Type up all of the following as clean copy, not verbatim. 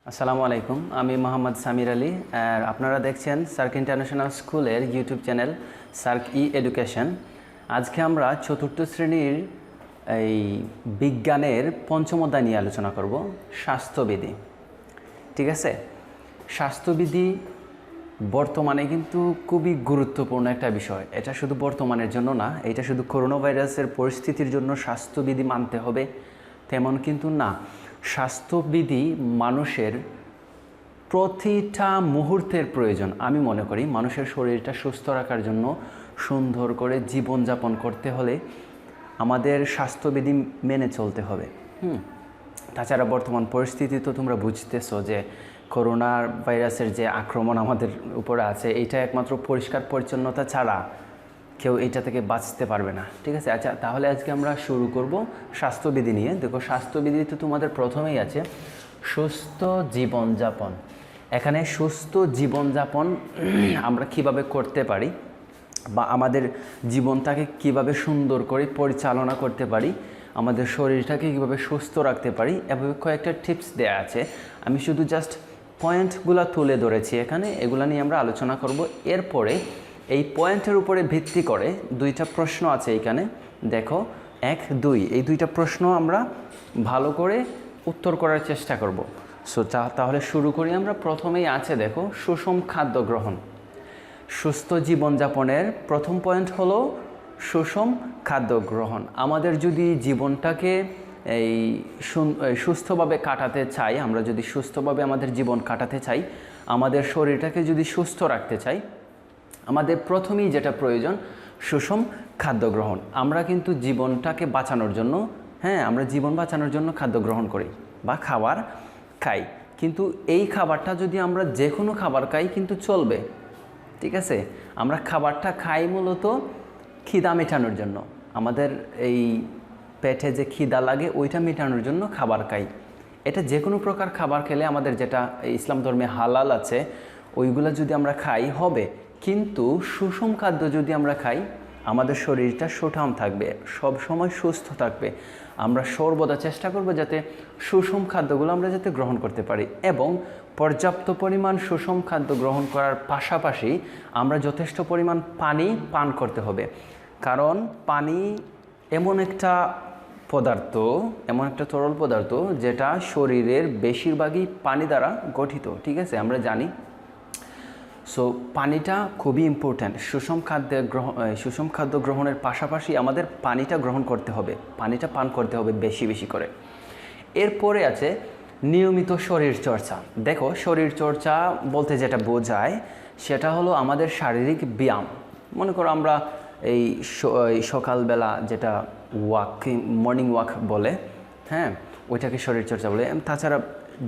আসসালামু আলাইকুম, আমি মোহাম্মদ সামির আলী। আর আপনারা দেখছেন সার্ক ইন্টারন্যাশনাল স্কুলের ইউটিউব চ্যানেল সার্ক ই এডুকেশন। আজকে আমরা চতুর্থ শ্রেণীর এই বিজ্ঞানের পঞ্চম অধ্যায় নিয়ে আলোচনা করব, স্বাস্থ্যবিধি। ঠিক আছে, স্বাস্থ্যবিধি বর্তমানে কিন্তু খুবই গুরুত্বপূর্ণ একটা বিষয়। এটা শুধু বর্তমানের জন্য না, এটা শুধু করোনা ভাইরাসের পরিস্থিতির জন্য স্বাস্থ্যবিধি মানতে হবে তেমন কিন্তু না। স্বাস্থ্যবিধি মানুষের প্রতিটা মুহূর্তের প্রয়োজন। আমি মনে করি মানুষের শরীরটা সুস্থ রাখার জন্য, সুন্দর করে জীবনযাপন করতে হলে আমাদের স্বাস্থ্যবিধি মেনে চলতে হবে। তাছাড়া বর্তমান পরিস্থিতি তো তোমরা বুঝতেছো যে করোনা ভাইরাসের যে আক্রমণ আমাদের উপরে আছে, এইটা একমাত্র পরিষ্কার পরিচ্ছন্নতা ছাড়া কেউ এইটা থেকে বাঁচতে পারবে না। ঠিক আছে, আচ্ছা তাহলে আজকে আমরা শুরু করব স্বাস্থ্যবিধি নিয়ে। দেখো, স্বাস্থ্যবিধি তো তোমাদের প্রথমেই আছে সুস্থ জীবনযাপন। এখানে সুস্থ জীবনযাপন আমরা কিভাবে করতে পারি বা আমাদের জীবনটাকে কিভাবে সুন্দর করে পরিচালনা করতে পারি, আমাদের শরীরটাকে কীভাবে সুস্থ রাখতে পারি, এভাবে কয়েকটা টিপস দেওয়া আছে। আমি শুধু জাস্ট পয়েন্টগুলো তুলে ধরেছি এখানে, এগুলো নিয়ে আমরা আলোচনা করব। এরপরে এই পয়েন্টের উপরে ভিত্তি করে দুইটা প্রশ্ন আছে এখানে, দেখো 1, 2, এই দুইটা প্রশ্ন আমরা ভালো করে উত্তর করার চেষ্টা করব। সো তাহলে শুরু করি আমরা। প্রথমেই আছে দেখো, সুষম খাদ্য গ্রহণ। সুস্থ জীবনযাপনের প্রথম পয়েন্ট হলো সুষম খাদ্য গ্রহণ। আমাদের যদি জীবনটাকে এই সুস্থভাবে কাটাতে চাই, আমরা যদি সুস্থভাবে আমাদের জীবন কাটাতে চাই, আমাদের শরীরটাকে যদি সুস্থ রাখতে চাই, আমাদের প্রথমেই যেটা প্রয়োজন সুষম খাদ্য গ্রহণ। আমরা কিন্তু জীবনটাকে বাঁচানোর জন্য, আমরা জীবন বাঁচানোর জন্য খাদ্য গ্রহণ করি বা খাবার খাই, কিন্তু এই খাবারটা যদি আমরা যে কোনো খাবার খাই কিন্তু চলবে। ঠিক আছে, আমরা খাবারটা খাই মূলত খিদা মেটানোর জন্য, আমাদের এই পেটে যে খিদা লাগে ওইটা মেটানোর জন্য খাবার খাই। এটা যে কোনো প্রকার খাবার খেলে আমাদের যেটা ইসলাম ধর্মে হালাল আছে ওইগুলো যদি আমরা খাই হবে, কিন্তু সুষম খাদ্য যদি আমরা খাই আমাদের শরীরটা সুঠাম থাকবে, সব সময় সুস্থ থাকবে। আমরা সর্বদা চেষ্টা করব যাতে সুষম খাদ্যগুলো আমরা যাতে গ্রহণ করতে পারি, এবং পর্যাপ্ত পরিমাণ সুষম খাদ্য গ্রহণ করার পাশাপাশি আমরা যথেষ্ট পরিমাণ পানি পান করতে হবে। কারণ পানি এমন একটা পদার্থ, এমন একটা তরল পদার্থ যেটা শরীরের বেশিরভাগই পানি দ্বারা গঠিত। ঠিক আছে, আমরা জানি। সো পানিটা খুবই ইম্পর্ট্যান্ট। সুষম খাদ্য গ্রহণের পাশাপাশি আমাদের পানিটা গ্রহণ করতে হবে, পানিটা পান করতে হবে বেশি বেশি করে। এরপরে আছে নিয়মিত শরীর চর্চা। দেখো, শরীর চর্চা বলতে যেটা বোঝায় সেটা হলো আমাদের শারীরিক ব্যায়াম। মনে করো আমরা এই সকালবেলা যেটা মর্নিং ওয়াক বলে, ওইটাকে শরীর চর্চা বলে। তাছাড়া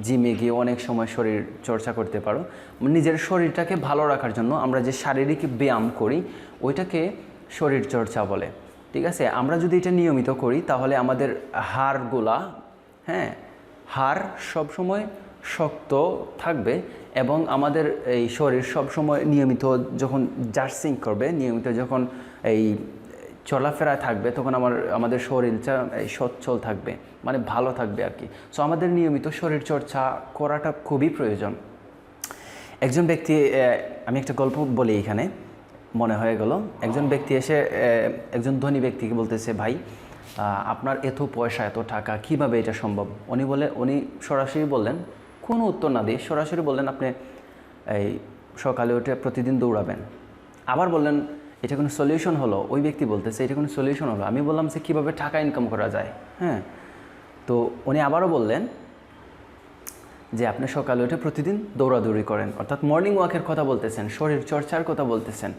জিমে গিয়ে অনেক সময় শরীর চর্চা করতে পারো। নিজের শরীরটাকে ভালো রাখার জন্য আমরা যে শারীরিক ব্যায়াম করি ওইটাকে শরীর চর্চা বলে। ঠিক আছে, আমরা যদি এটা নিয়মিত করি তাহলে আমাদের হাড়গুলা, হাড় সবসময় শক্ত থাকবে, এবং আমাদের এই শরীর সবসময় নিয়মিত যখন জার্সিং করবে, নিয়মিত যখন এই চলাফেরা থাকবে, তখন আমাদের শরীরটা সচ্ছল থাকবে, মানে ভালো থাকবে আর কি। সো আমাদের নিয়মিত শরীর চর্চা করাটা খুবই প্রয়োজন। একজন ব্যক্তি, আমি একটা গল্প বলি এখানে, মনে হয়ে গেল। একজন ব্যক্তি এসে একজন ধনী ব্যক্তিকে বলতেছে, ভাই আপনার এত পয়সা, এত টাকা, কিভাবে এটা সম্ভব? উনি সরাসরি বললেন, কোনো উত্তর না দিয়ে সরাসরি বললেন, আপনি এই সকালে উঠে প্রতিদিন দৌড়াবেন। আবার বললেন, এটা কোনো সলিউশন হলো? ওই ব্যক্তি বলতেছে, এটা কোনো সলিউশন হলো? আমি বললাম যে কীভাবে টাকা ইনকাম করা যায়। তো উনি আবারও বললেন যে আপনি সকালে উঠে প্রতিদিন দৌড়াদৌড়ি করেন, অর্থাৎ মর্নিং ওয়াকের কথা বলতেছেন, শরীর চর্চার কথা বলতেছেন।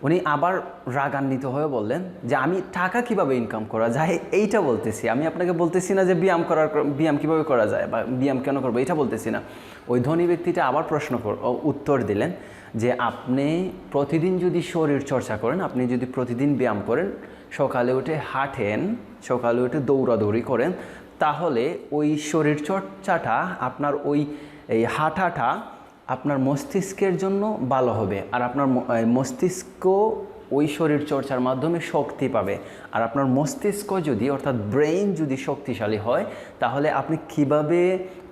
উনি আবার রাগান্বিত হয়ে বললেন যে আমি টাকা কিভাবে ইনকাম করা যায় এইটা বলতেছি, আমি আপনাকে বলতেছি না যে ব্যায়াম কিভাবে করা যায় বা ব্যায়াম কেন করবো, এটা বলতেছি না। ওই ধনী ব্যক্তিটা আবার উত্তর দিলেন যে আপনি প্রতিদিন যদি শরীর চর্চা করেন, আপনি যদি প্রতিদিন ব্যায়াম করেন, সকালে উঠে হাঁটেন, সকালে উঠে দৌড়াদৌড়ি করেন, তাহলে ওই শরীর চর্চাটা আপনার এই হাঁটাটা আপনার মস্তিষ্কের জন্য ভালো হবে, আর আপনার মস্তিষ্ক ওই শরীর চর্চার মাধ্যমে শক্তি পাবে। আর আপনার মস্তিষ্ক যদি অর্থাৎ ব্রেইন যদি শক্তিশালী হয়, তাহলে আপনি কিভাবে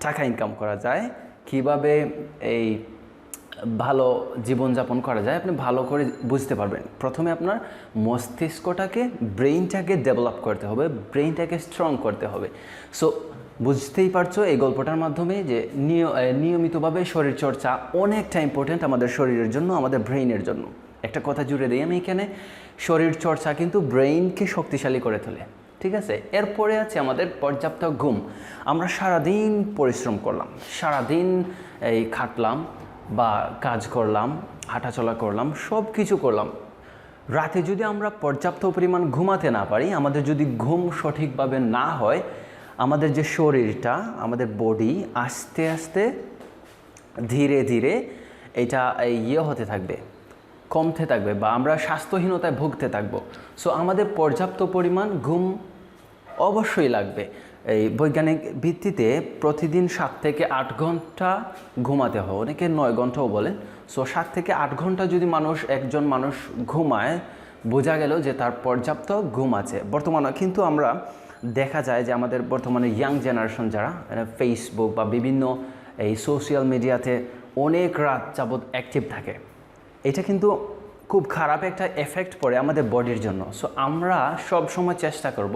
টাকা ইনকাম করা যায়, কিভাবে এই ভালো জীবনযাপন করা যায় আপনি ভালো করে বুঝতে পারবেন। প্রথমে আপনার মস্তিষ্কটাকে, ব্রেইনটাকে ডেভেলপ করতে হবে, ব্রেইনটাকে স্ট্রং করতে হবে। সো বুঝতেই পারছো এই গল্পটার মাধ্যমে যে নিয়মিতভাবে শরীরচর্চা অনেকটা ইম্পর্ট্যান্ট আমাদের শরীরের জন্য, আমাদের ব্রেইনের জন্য। একটা কথা জুড়ে দিই আমি এখানে, শরীরচর্চা কিন্তু ব্রেইনকে শক্তিশালী করে তোলে, ঠিক আছে। এরপরে আছে আমাদের পর্যাপ্ত ঘুম। আমরা সারাদিন পরিশ্রম করলাম, সারাদিন এই খাটলাম বা কাজ করলাম, হাঁটাচলা করলাম, সব কিছু করলাম। রাতে যদি আমরা পর্যাপ্ত পরিমাণ ঘুমাতে না পারি, আমাদের যদি ঘুম সঠিকভাবে না হয়, আমাদের যে শরীরটা, আমাদের বডি আস্তে আস্তে ধীরে ধীরে এটা হতে থাকবে, কমতে থাকবে, বা আমরা স্বাস্থ্যহীনতায় ভুগতে থাকবো। সো আমাদের পর্যাপ্ত পরিমাণ ঘুম অবশ্যই লাগবে। এই বৈজ্ঞানিক ভিত্তিতে প্রতিদিন 7 থেকে 8 ঘন্টা ঘুমাতে হয়, অনেকে 9 ঘন্টাও বলেন। সো 7 থেকে 8 ঘন্টা যদি একজন মানুষ ঘুমায়, বোঝা গেল যে তার পর্যাপ্ত ঘুম আছে। বর্তমানে কিন্তু আমরা দেখা যায় যে আমাদের বর্তমানে ইয়াং জেনারেশন যারা ফেসবুক বা বিভিন্ন এই সোশ্যাল মিডিয়াতে অনেক রাত যাবৎ অ্যাক্টিভ থাকে, এটা কিন্তু খুব খারাপ একটা এফেক্ট পড়ে আমাদের বডির জন্য। সো আমরা সব সময় চেষ্টা করব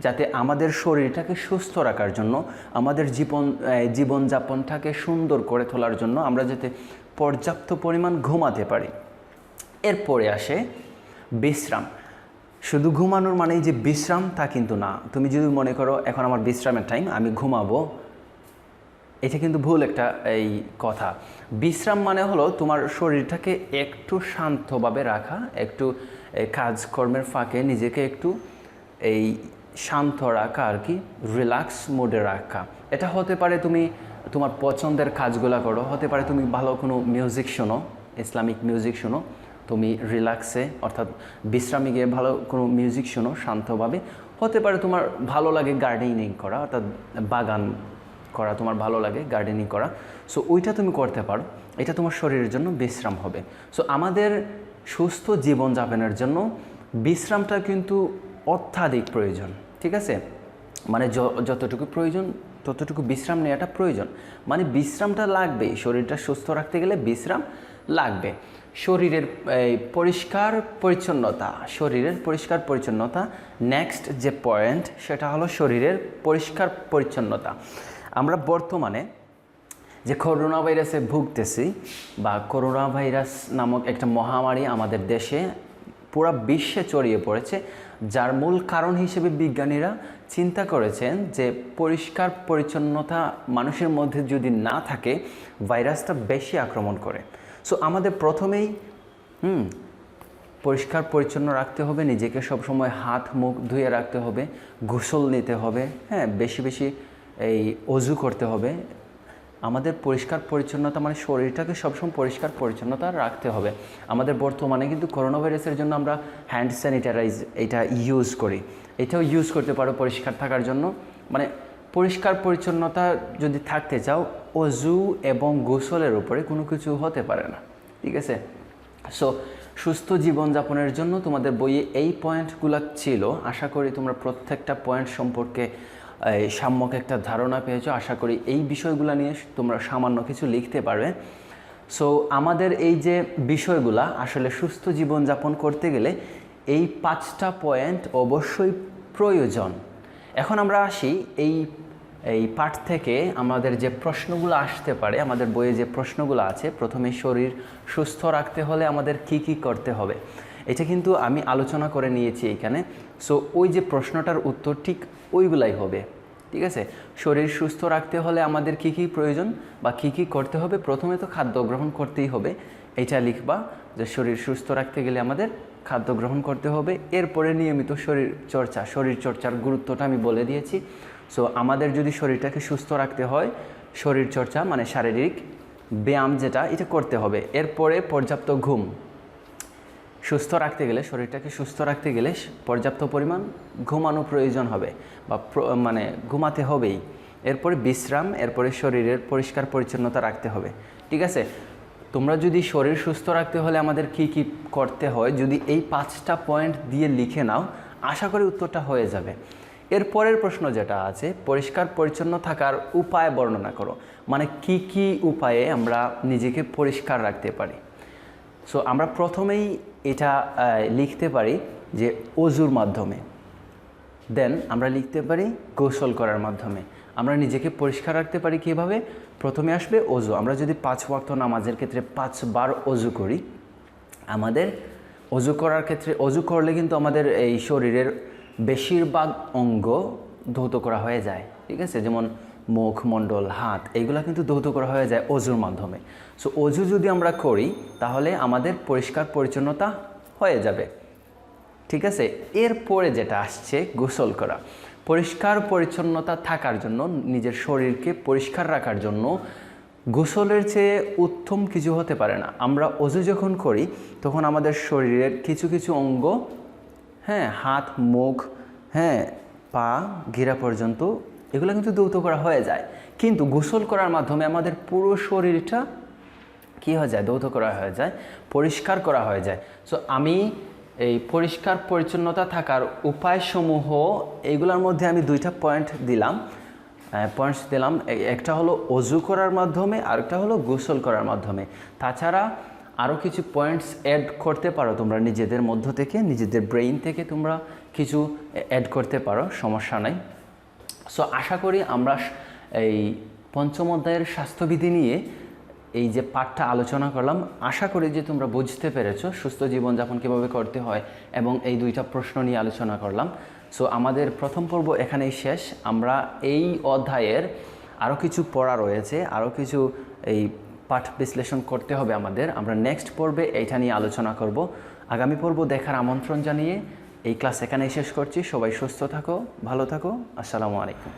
যাতে আমাদের শরীরটাকে সুস্থ রাখার জন্য, আমাদের জীবনযাপনটাকে সুন্দর করে তোলার জন্য আমরা যাতে পর্যাপ্ত পরিমাণ ঘুমাতে পারি। এরপরে আসে বিশ্রাম। শুধু ঘুমানোর মানেই যে বিশ্রাম তা কিন্তু না। তুমি যদি মনে করো এখন আমার বিশ্রামের টাইম, আমি ঘুমাবো, এটা কিন্তু ভুল একটা এই কথা। বিশ্রাম মানে হলো তোমার শরীরটাকে একটু শান্তভাবে রাখা, একটু কাজকর্মের ফাঁকে নিজেকে একটু এই শান্ত রাখা আর কি, রিল্যাক্স মোডে রাখা। এটা হতে পারে তুমি তোমার পছন্দের কাজগুলো করো, হতে পারে তুমি ভালো কোনো মিউজিক শোনো, ইসলামিক মিউজিক শোনো, তুমি রিল্যাক্সে অর্থাৎ বিশ্রামে গিয়ে ভালো কোনো মিউজিক শোনো শান্তভাবে। হতে পারে তোমার ভালো লাগে গার্ডেনিং করা, অর্থাৎ বাগান করা তোমার ভালো লাগে, গার্ডেনিং করা। সো ওইটা তুমি করতে পারো, এটা তোমার শরীরের জন্য বিশ্রাম হবে। সো আমাদের সুস্থ জীবনযাপনের জন্য বিশ্রামটা কিন্তু অত্যাধিক প্রয়োজন, ঠিক আছে। মানে যতটুকু প্রয়োজন ততটুকু বিশ্রাম নেওয়াটা প্রয়োজন, মানে বিশ্রামটা লাগবেই। শরীরটা সুস্থ রাখতে গেলে বিশ্রাম লাগবে। শরীরের পরিষ্কার পরিচ্ছন্নতা, নেক্সট যে পয়েন্ট সেটা হলো শরীরের পরিষ্কার পরিচ্ছন্নতা। আমরা বর্তমানে যে করোনা ভাইরাসে ভুগতেছি, বা করোনা ভাইরাস নামক একটা মহামারী আমাদের দেশে পুরো বিশ্বে ছড়িয়ে পড়েছে, যার মূল কারণ হিসেবে বিজ্ঞানীরা চিন্তা করেছেন যে পরিষ্কার পরিচ্ছন্নতা মানুষের মধ্যে যদি না থাকে, ভাইরাসটা বেশি আক্রমণ করে। সো আমাদের প্রথমেই পরিষ্কার পরিচ্ছন্ন রাখতে হবে, নিজেকে সবসময় হাত মুখ ধুয়ে রাখতে হবে, গোসল নিতে হবে, হ্যাঁ, বেশি বেশি এই অজু করতে হবে। আমাদের পরিষ্কার পরিচ্ছন্নতা মানে শরীরটাকে সবসময় পরিষ্কার পরিচ্ছন্নতা রাখতে হবে। আমাদের বর্তমানে কিন্তু করোনা ভাইরাসের জন্য আমরা হ্যান্ড স্যানিটাইজ এটা ইউজ করি, এটাও ইউজ করতে পারো পরিষ্কার থাকার জন্য। মানে পরিষ্কার পরিচ্ছন্নতা যদি থাকতে চাও, অজু এবং গোসলের উপরে কোনো কিছু হতে পারে না, ঠিক আছে। সো সুস্থ জীবনযাপনের জন্য তোমাদের বইয়ে এই পয়েন্টগুলো ছিল। আশা করি তোমরা প্রত্যেকটা পয়েন্ট সম্পর্কে সাম্যক একটা ধারণা পেয়েছো। আশা করি এই বিষয়গুলো নিয়ে তোমরা সামান্য কিছু লিখতে পারবে। সো আমাদের এই যে বিষয়গুলা আসলে সুস্থ জীবনযাপন করতে গেলে এই 5টা পয়েন্ট অবশ্যই প্রয়োজন। এখন আমরা আসি এই পাঠ থেকে আমাদের যে প্রশ্নগুলো আসতে পারে, আমাদের বইয়ে যে প্রশ্নগুলো আছে। প্রথমে শরীর সুস্থ রাখতে হলে আমাদের কি কি করতে হবে, এটা কিন্তু আমি আলোচনা করে নিয়েছি এখানে। সো ওই যে প্রশ্নটার উত্তর ঠিক ওইগুলাই হবে, ঠিক আছে। শরীর সুস্থ রাখতে হলে আমাদের কি কি প্রয়োজন বা কি কি করতে হবে, প্রথমে তো খাদ্য গ্রহণ করতেই হবে, এটা লিখবা যে শরীর সুস্থ রাখতে গেলে আমাদের খাদ্য গ্রহণ করতে হবে। এরপরে নিয়মিত শরীরচর্চার গুরুত্বটা আমি বলে দিয়েছি। সো আমাদের যদি শরীরটাকে সুস্থ রাখতে হয়, শরীরচর্চা মানে শারীরিক ব্যায়াম যেটা, এটা করতে হবে। এরপরে পর্যাপ্ত ঘুম, সুস্থ রাখতে গেলে শরীরটাকে সুস্থ রাখতে গেলে পর্যাপ্ত পরিমাণ ঘুমানো প্রয়োজন হবে, বা মানে ঘুমাতে হবেই। এরপরে বিশ্রাম, এরপরে শরীরের পরিষ্কার পরিচ্ছন্নতা রাখতে হবে, ঠিক আছে। তোমরা যদি শরীর সুস্থ রাখতে হলে আমাদের কি কি করতে হয়, যদি এই 5টা পয়েন্ট দিয়ে লিখে নাও, আশা করি উত্তরটা হয়ে যাবে। এর পরের প্রশ্ন যেটা আছে, পরিষ্কার পরিচ্ছন্ন থাকার উপায় বর্ণনা করো। মানে কি কি উপায়ে আমরা নিজেকে পরিষ্কার রাখতে পারি। সো আমরা প্রথমেই এটা লিখতে পারি যে অজুর মাধ্যমে, দেন আমরা লিখতে পারি গোসল করার মাধ্যমে। আমরা নিজেকে পরিষ্কার রাখতে পারি কীভাবে? প্রথমে আসবে অজু। আমরা যদি 5 ওয়াক্ত নামাজের ক্ষেত্রে 5 বার অজু করি, আমাদের অজু করার ক্ষেত্রে, অজু করলে কিন্তু আমাদের এই শরীরের বেশিরভাগ অঙ্গ ধৌত করা হয়ে যায়, ঠিক আছে? যেমন মুখ মণ্ডল, হাত, এইগুলো কিন্তু ধৌত করা হয়ে যায় অজুর মাধ্যমে। সো অজু যদি আমরা করি তাহলে আমাদের পরিষ্কার পরিচ্ছন্নতা হয়ে যাবে, ঠিক আছে? এরপরে যেটা আসছে গোসল করা। পরিষ্কার পরিচ্ছন্নতা থাকার জন্য, নিজের শরীরকে পরিষ্কার রাখার জন্য গোসলের চেয়ে উত্তম কিছু হতে পারে না। আমরা অজু যখন করি তখন আমাদের শরীরের কিছু কিছু অঙ্গ, হাত, মুখ, পা, গিরা পর্যন্ত, এগুলো কিন্তু ধৌত করা হয়ে যায়। কিন্তু গোসল করার মাধ্যমে আমাদের পুরো শরীরটা কী হয়ে যায়? ধৌত করা হয়ে যায়, পরিষ্কার করা হয়ে যায়। সো আমি এই পরিষ্কার পরিচ্ছন্নতা থাকার উপায়সমূহ, এইগুলোর মধ্যে আমি 2টা পয়েন্টস দিলাম। একটা হলো অজু করার মাধ্যমে, আরেকটা হলো গোসল করার মাধ্যমে। তাছাড়া আরও কিছু পয়েন্টস অ্যাড করতে পারো তোমরা নিজেদের মধ্য থেকে, নিজেদের ব্রেইন থেকে তোমরা কিছু অ্যাড করতে পারো, সমস্যা নাই। সো আশা করি আমরা এই 5ম অধ্যায়ের স্বাস্থ্যবিধি নিয়ে এই যে পাঠটা আলোচনা করলাম, আশা করি যে তোমরা বুঝতে পেরেছো সুস্থ জীবনযাপন কীভাবে করতে হয়, এবং এই 2টা প্রশ্ন নিয়ে আলোচনা করলাম। সো আমাদের প্রথম পর্ব এখানেই শেষ। আমরা এই অধ্যায়ের আরও কিছু পড়া রয়েছে, আরও কিছু এই পাঠ বিশ্লেষণ করতে হবে আমাদের। আমরা নেক্সট পর্বে এইটা নিয়ে আলোচনা করব। আগামী পর্ব দেখার আমন্ত্রণ জানিয়ে এই ক্লাস এখানেই শেষ করছি। সবাই সুস্থ থাকো, ভালো থাকো। আসসালামু আলাইকুম।